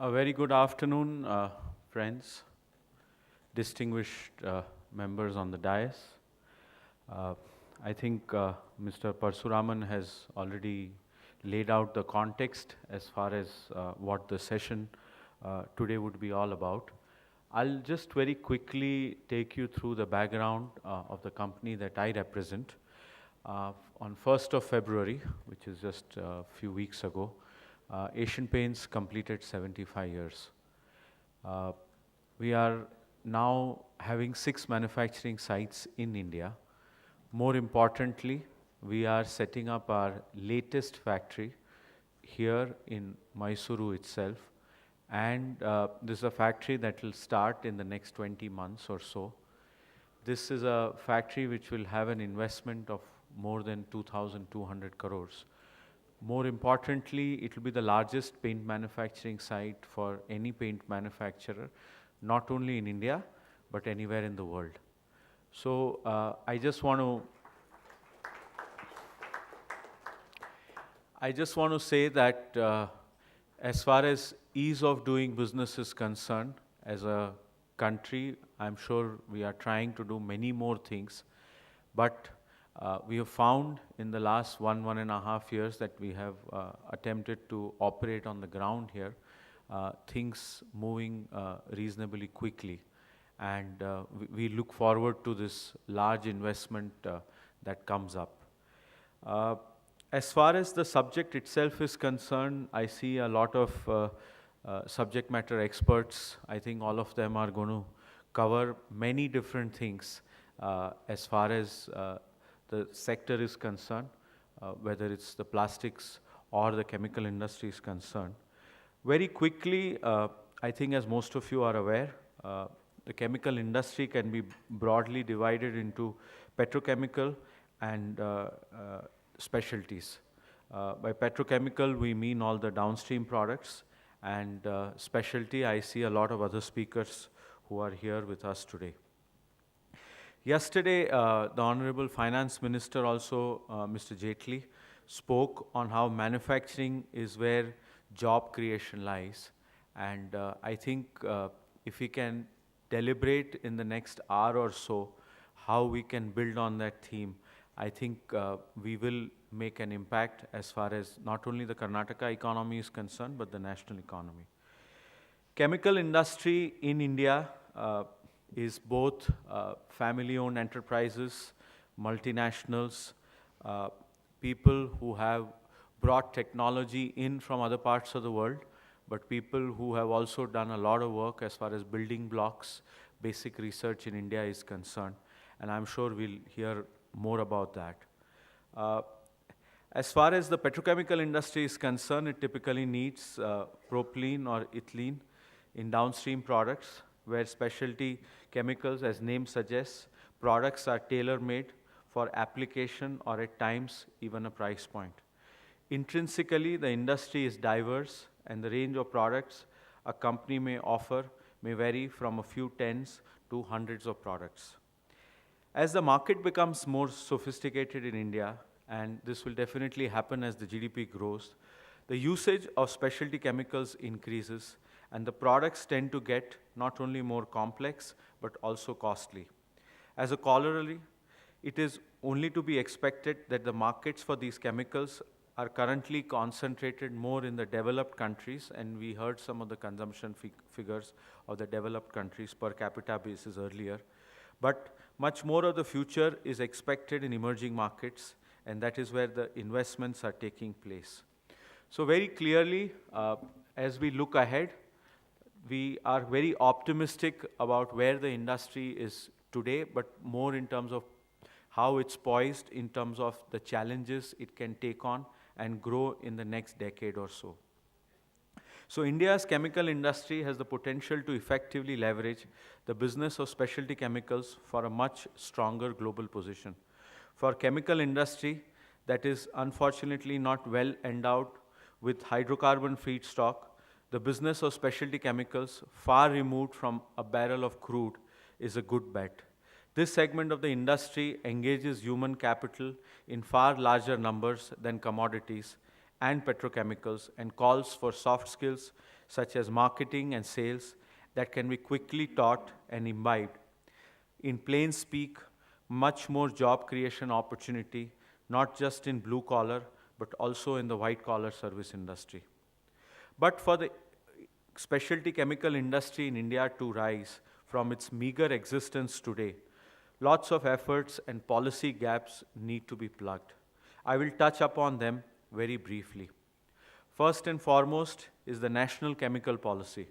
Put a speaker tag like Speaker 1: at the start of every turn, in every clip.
Speaker 1: A very good afternoon, friends, distinguished members on the dais. Uh, I think Mr. Parsuraman has already laid out the context as far as what the session today would be all about. I'll just very quickly take you through the background of the company that I represent. On 1st of February, which is just a few weeks ago, Asian Paints completed 75 years. We are now having 6 manufacturing sites in India. More importantly, we are setting up our latest factory here in Mysuru itself. And this is a factory that will start in the next 20 months or so. This is a factory which will have an investment of more than 2,200 crores. More importantly, it will be the largest paint manufacturing site for any paint manufacturer, not only in India, but anywhere in the world. So I just want to say that as far as ease of doing business is concerned, as a country, I'm sure we are trying to do many more things, but we have found in the last 1.5 years that we have attempted to operate on the ground here, things moving reasonably quickly. And we look forward to this large investment that comes up. As far as the subject itself is concerned, I see a lot of subject matter experts. I think all of them are going to cover many different things as far as the sector is concerned, whether it's the plastics or the chemical industry is concerned. Very quickly, I think as most of you are aware, the chemical industry can be broadly divided into petrochemical and specialties. By petrochemical, we mean all the downstream products, and specialty, I see a lot of other speakers who are here with us today. Yesterday, the Honorable Finance Minister also, Mr. Jaitley, spoke on how manufacturing is where job creation lies. And I think if we can deliberate in the next hour or so how we can build on that theme, I think we will make an impact as far as not only the Karnataka economy is concerned, but the national economy. Chemical industry in India is both family-owned enterprises, multinationals, people who have brought technology in from other parts of the world, but people who have also done a lot of work as far as building blocks, basic research in India is concerned. And I'm sure we'll hear more about that. As far as the petrochemical industry is concerned, it typically needs propylene or ethylene in downstream products, where specialty chemicals, as name suggests, products are tailor-made for application or at times even a price point. Intrinsically, the industry is diverse, and the range of products a company may offer may vary from a few tens to hundreds of products. As the market becomes more sophisticated in India, and this will definitely happen as the GDP grows, the usage of specialty chemicals increases, and the products tend to get not only more complex, but also costly. As a corollary, it is only to be expected that the markets for these chemicals are currently concentrated more in the developed countries, and we heard some of the consumption figures of the developed countries per capita basis earlier. But much more of the future is expected in emerging markets, and that is where the investments are taking place. So very clearly, as we look ahead, we are very optimistic about where the industry is today, but more in terms of how it's poised in terms of the challenges it can take on and grow in the next decade or so. So India's chemical industry has the potential to effectively leverage the business of specialty chemicals for a much stronger global position. For chemical industry that is unfortunately not well endowed with hydrocarbon feedstock, the business of specialty chemicals, far removed from a barrel of crude, is a good bet. This segment of the industry engages human capital in far larger numbers than commodities and petrochemicals and calls for soft skills, such as marketing and sales, that can be quickly taught and imbibed. In plain speak, much more job creation opportunity, not just in blue collar, but also in the white collar service industry. But for the specialty chemical industry in India to rise from its meager existence today, lots of efforts and policy gaps need to be plugged. I will touch upon them very briefly. First and foremost is the National Chemical Policy.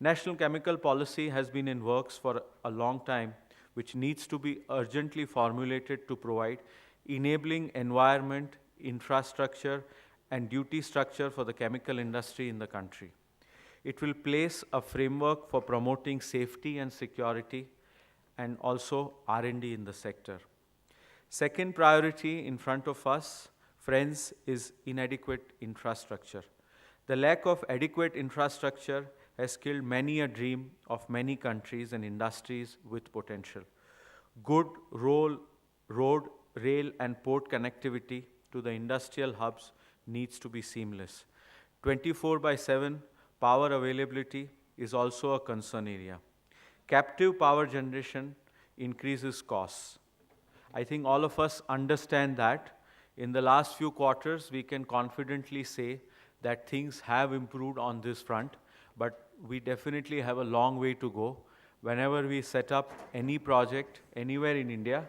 Speaker 1: National Chemical Policy has been in works for a long time, which needs to be urgently formulated to provide enabling environment, infrastructure, and duty structure for the chemical industry in the country. It will place a framework for promoting safety and security and also R&D in the sector. Second priority in front of us, friends, is inadequate infrastructure. The lack of adequate infrastructure has killed many a dream of many countries and industries with potential. Good road, rail, and port connectivity to the industrial hubs needs to be seamless. 24/7 power availability is also a concern area. Captive power generation increases costs. I think all of us understand that. In the last few quarters, we can confidently say that things have improved on this front, but we definitely have a long way to go. Whenever we set up any project anywhere in India,